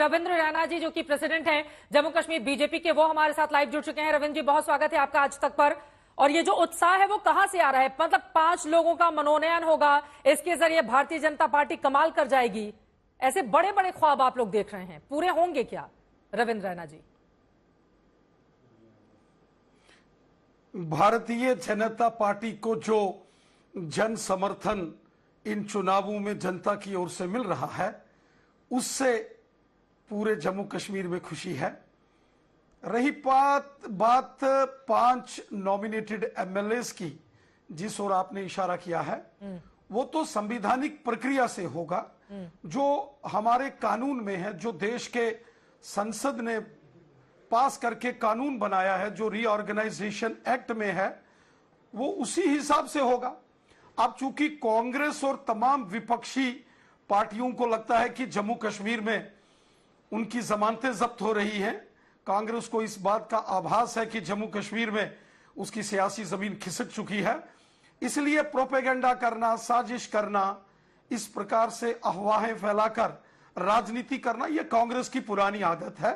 रविंद्र रैना जी जो कि प्रेसिडेंट हैं जम्मू कश्मीर बीजेपी के, वो हमारे साथ लाइव जुड़ चुके हैं। रविंद्र जी, बहुत स्वागत है आपका आज तक पर। और ये जो उत्साह है वो कहां से आ रहा है? मतलब 5 लोगों का मनोनयन होगा, इसके जरिए भारतीय जनता पार्टी कमाल कर जाएगी, ऐसे बड़े बड़े ख्वाब आप लोग देख रहे हैं, पूरे होंगे क्या रविंद्र रैना जी? भारतीय जनता पार्टी को जो जन समर्थन इन चुनावों में जनता की ओर से मिल रहा है, उससे पूरे जम्मू कश्मीर में खुशी है। रही बात 5 नॉमिनेटेड एमएलएस की, जिस ओर आपने इशारा किया है, वो तो संवैधानिक प्रक्रिया से होगा, जो हमारे कानून में है, जो देश के संसद ने पास करके कानून बनाया है, जो रीऑर्गेनाइजेशन एक्ट में है, वो उसी हिसाब से होगा। अब चूंकि कांग्रेस और तमाम विपक्षी पार्टियों को लगता है कि जम्मू कश्मीर में उनकी जमानतें जब्त हो रही हैं, कांग्रेस को इस बात का आभास है कि जम्मू कश्मीर में उसकी सियासी जमीन खिसक चुकी है, इसलिए प्रोपेगेंडा करना, साजिश करना, इस प्रकार से अफवाहें फैलाकर राजनीति करना, यह कांग्रेस की पुरानी आदत है।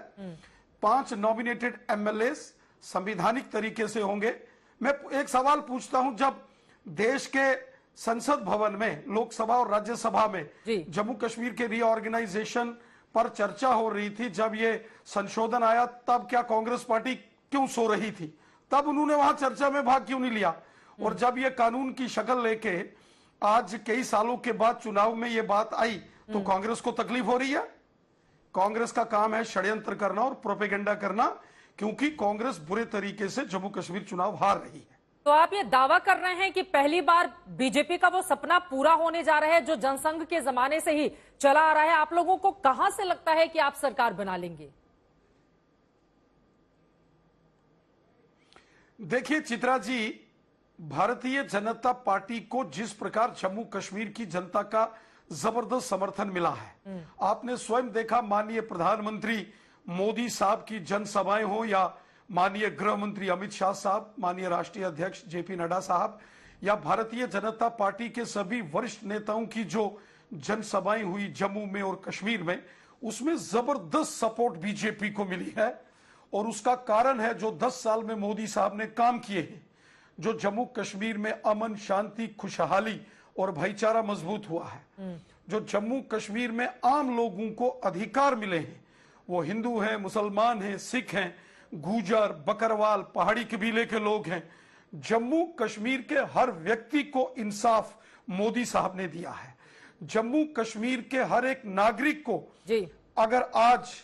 5 नॉमिनेटेड एमएलए संवैधानिक तरीके से होंगे। मैं एक सवाल पूछता हूं, जब देश के संसद भवन में, लोकसभा और राज्यसभा में जम्मू कश्मीर के रीऑर्गेनाइजेशन पर चर्चा हो रही थी, जब ये संशोधन आया, तब क्या कांग्रेस पार्टी क्यों सो रही थी? तब उन्होंने वहां चर्चा में भाग क्यों नहीं लिया? और जब ये कानून की शक्ल लेके आज कई सालों के बाद चुनाव में ये बात आई, तो कांग्रेस को तकलीफ हो रही है। कांग्रेस का काम है षड्यंत्र करना और प्रोपेगेंडा करना, क्योंकि कांग्रेस बुरे तरीके से जम्मू कश्मीर चुनाव हार रही है। तो आप ये दावा कर रहे हैं कि पहली बार बीजेपी का वो सपना पूरा होने जा रहा है जो जनसंघ के जमाने से ही चला आ रहा है। आप लोगों को कहां से लगता है कि आप सरकार बना लेंगे? देखिए चित्रा जी, भारतीय जनता पार्टी को जिस प्रकार जम्मू कश्मीर की जनता का जबरदस्त समर्थन मिला है, आपने स्वयं देखा, माननीय प्रधानमंत्री मोदी साहब की जनसभाएं हो, या माननीय गृह मंत्री अमित शाह साहब, माननीय राष्ट्रीय अध्यक्ष जेपी नड्डा साहब, या भारतीय जनता पार्टी के सभी वरिष्ठ नेताओं की जो जनसभाएं हुई जम्मू में और कश्मीर में, उसमें जबरदस्त सपोर्ट बीजेपी को मिली है। और उसका कारण है जो 10 साल में मोदी साहब ने काम किए हैं, जो जम्मू कश्मीर में अमन, शांति, खुशहाली और भाईचारा मजबूत हुआ है, जो जम्मू कश्मीर में आम लोगों को अधिकार मिले हैं, वो हिंदू हैं, मुसलमान हैं, सिख हैं, गुजर, बकरवाल, पहाड़ी कबीले के लोग हैं, जम्मू कश्मीर के हर व्यक्ति को इंसाफ मोदी साहब ने दिया है। जम्मू कश्मीर के हर एक नागरिक को अगर आज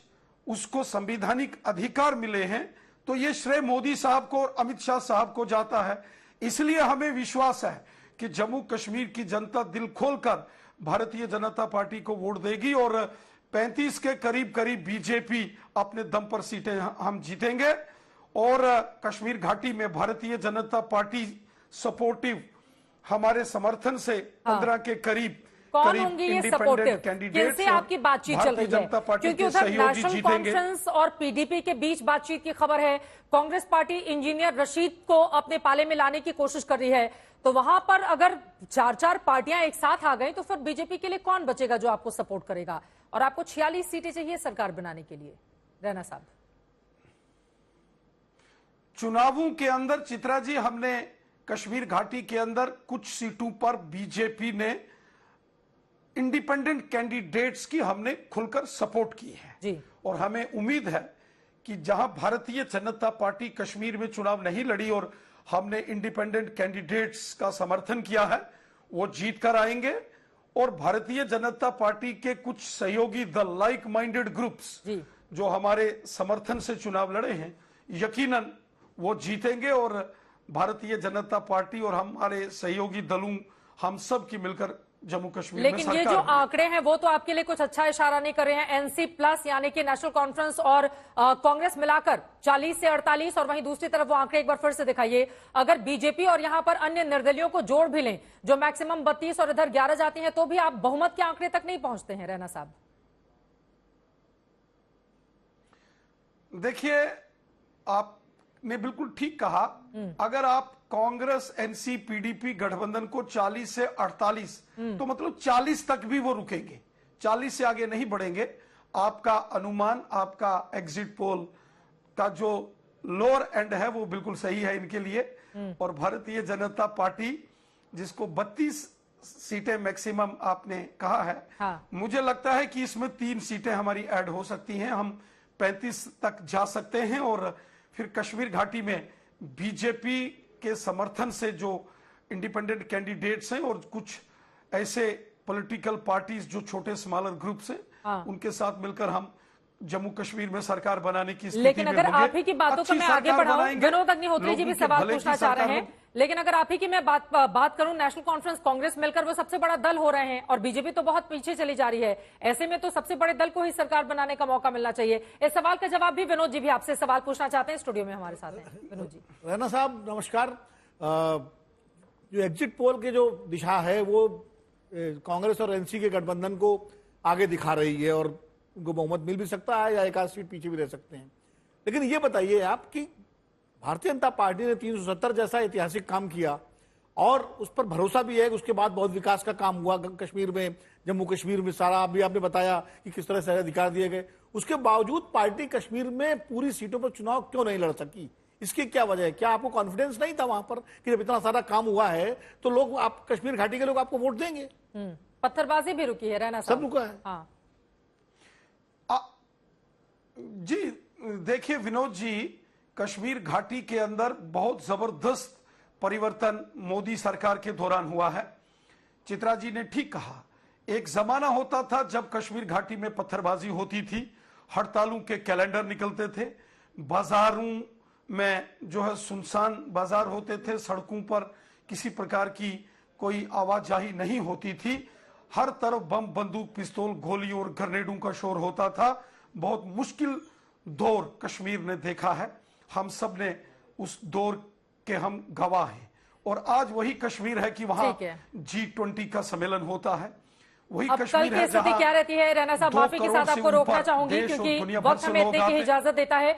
उसको संवैधानिक अधिकार मिले हैं, तो ये श्रेय मोदी साहब को और अमित शाह साहब को जाता है। इसलिए हमें विश्वास है कि जम्मू कश्मीर की जनता दिल खोलकर भारतीय जनता पार्टी को वोट देगी और 35 के करीब बीजेपी अपने दम पर सीटें हम जीतेंगे। और कश्मीर घाटी में भारतीय जनता पार्टी सपोर्टिव, हमारे समर्थन से 15 के करीब कौन होंगे ये सपोर्टिव? किनसे आपकी बातचीत चल रही है? क्योंकि उधर नेशनल कॉन्फ्रेंस और पीडीपी के बीच बातचीत की खबर है। कांग्रेस पार्टी इंजीनियर रशीद को अपने पाले में लाने की कोशिश कर रही है। तो वहां पर अगर 4 पार्टियां एक साथ आ गई, तो फिर बीजेपी के लिए कौन बचेगा जो आपको सपोर्ट करेगा? और आपको 46 सीटें चाहिए सरकार बनाने के लिए, रैना साहब। चुनावों के अंदर चित्रा जी, हमने कश्मीर घाटी के अंदर कुछ सीटों पर बीजेपी ने इंडिपेंडेंट कैंडिडेट्स की हमने खुलकर सपोर्ट की है जी। और हमें उम्मीद है कि जहां भारतीय जनता पार्टी कश्मीर में चुनाव नहीं लड़ी और हमने इंडिपेंडेंट कैंडिडेट्स का समर्थन किया है, वो जीत कर आएंगे। और भारतीय जनता पार्टी के कुछ सहयोगी दल, लाइक माइंडेड ग्रुप्स, जो हमारे समर्थन से चुनाव लड़े हैं, यकीनन वो जीतेंगे। और भारतीय जनता पार्टी और हमारे सहयोगी दलों, हम सब की मिलकर जम्मू कश्मीर में लेकिन ये जो आंकड़े हैं वो तो आपके लिए कुछ अच्छा इशारा नहीं कर रहे हैं। एनसी प्लस यानी कि नेशनल कॉन्फ्रेंस और कांग्रेस मिलाकर 40 से 48, और वहीं दूसरी तरफ वो आंकड़े एक बार फिर से दिखाइए। अगर बीजेपी और यहां पर अन्य निर्दलियों को जोड़ भी लें, जो मैक्सिमम 32 और इधर 11 जाती हैं, तो भी आप बहुमत के आंकड़े तक नहीं पहुंचते हैं, रैना साहब। देखिए, आपने बिल्कुल ठीक कहा। अगर आप कांग्रेस, एनसी, पीडीपी गठबंधन को 40 से 48, तो मतलब 40 तक भी वो रुकेंगे, 40 से आगे नहीं बढ़ेंगे। आपका अनुमान, आपका एग्जिट पोल का जो लोअर एंड है वो बिल्कुल सही है इनके लिए। और भारतीय जनता पार्टी जिसको 32 सीटें मैक्सिमम आपने कहा है, हाँ। मुझे लगता है कि इसमें 3 सीटें हमारी ऐड हो सकती हैं, हम 35 तक जा सकते हैं। और फिर कश्मीर घाटी में बीजेपी के समर्थन से जो इंडिपेंडेंट कैंडिडेट्स हैं और कुछ ऐसे पॉलिटिकल पार्टीज जो छोटे स्मॉलर ग्रुप्स हैं, हाँ। उनके साथ मिलकर हम जम्मू कश्मीर में सरकार बनाने की स्थिति लेकिन में अगर होंगे। आप ही की बातों को मैं आगे बढ़ाऊं, विनोद अग्निहोत्री जी भी सवाल पूछना चाह रहे हैं, लेकिन अगर आप ही की मैं बात करूं, नेशनल कॉन्फ्रेंस, कांग्रेस मिलकर वो सबसे बड़ा दल हो रहे हैं और बीजेपी तो बहुत पीछे चली जा रही है। ऐसे में तो सबसे बड़े दल को ही सरकार बनाने का मौका मिलना चाहिए। इस सवाल का जवाब भी विनोद जी भी आपसे सवाल पूछना चाहते हैं, स्टूडियो में हमारे साथ हैं विनोद जी। रैना साहब नमस्कार। जो एग्जिट पोल की जो दिशा है वो कांग्रेस और एनसी के गठबंधन को आगे दिखा रही है और उनको बहुमत मिल भी सकता है या एक आध सीट पीछे भी रह सकते हैं। लेकिन ये बताइए आप कि भारतीय जनता पार्टी ने 370 जैसा ऐतिहासिक काम किया और उस पर भरोसा भी है कि उसके बाद बहुत विकास का काम हुआ कश्मीर में, जम्मू कश्मीर में सारा अभी आपने बताया कि किस तरह से अधिकार दिए गए। उसके बावजूद पार्टी कश्मीर में पूरी सीटों पर चुनाव क्यों नहीं लड़ सकी? इसकी क्या वजह है? क्या आपको कॉन्फिडेंस नहीं था वहां पर कि जब इतना सारा काम हुआ है तो लोग, आप कश्मीर घाटी के लोग आपको वोट देंगे? पत्थरबाजी भी रुकी है, रहना सब रुका है। हाँ। जी देखिए विनोद जी, कश्मीर घाटी के अंदर बहुत जबरदस्त परिवर्तन मोदी सरकार के दौरान हुआ है। चित्रा जी ने ठीक कहा, एक जमाना होता था जब कश्मीर घाटी में पत्थरबाजी होती थी, हड़तालों के कैलेंडर निकलते थे, बाजारों में जो है सुनसान बाजार होते थे, सड़कों पर किसी प्रकार की कोई आवाजाही नहीं होती थी, हर तरफ बम, बंदूक, पिस्तौल, गोलियों और ग्रेनेडों का शोर होता था। बहुत मुश्किल दौर कश्मीर ने देखा है, हम सब ने उस दौर के हम गवाह हैं। और आज वही कश्मीर है कि वहां G20 का सम्मेलन होता है, वही कश्मीर है जहां क्या रहती है। रैना साहब माफी के साथ आपको रोकना चाहूंगी क्योंकि वक्त हमें इतने की इजाजत देता है।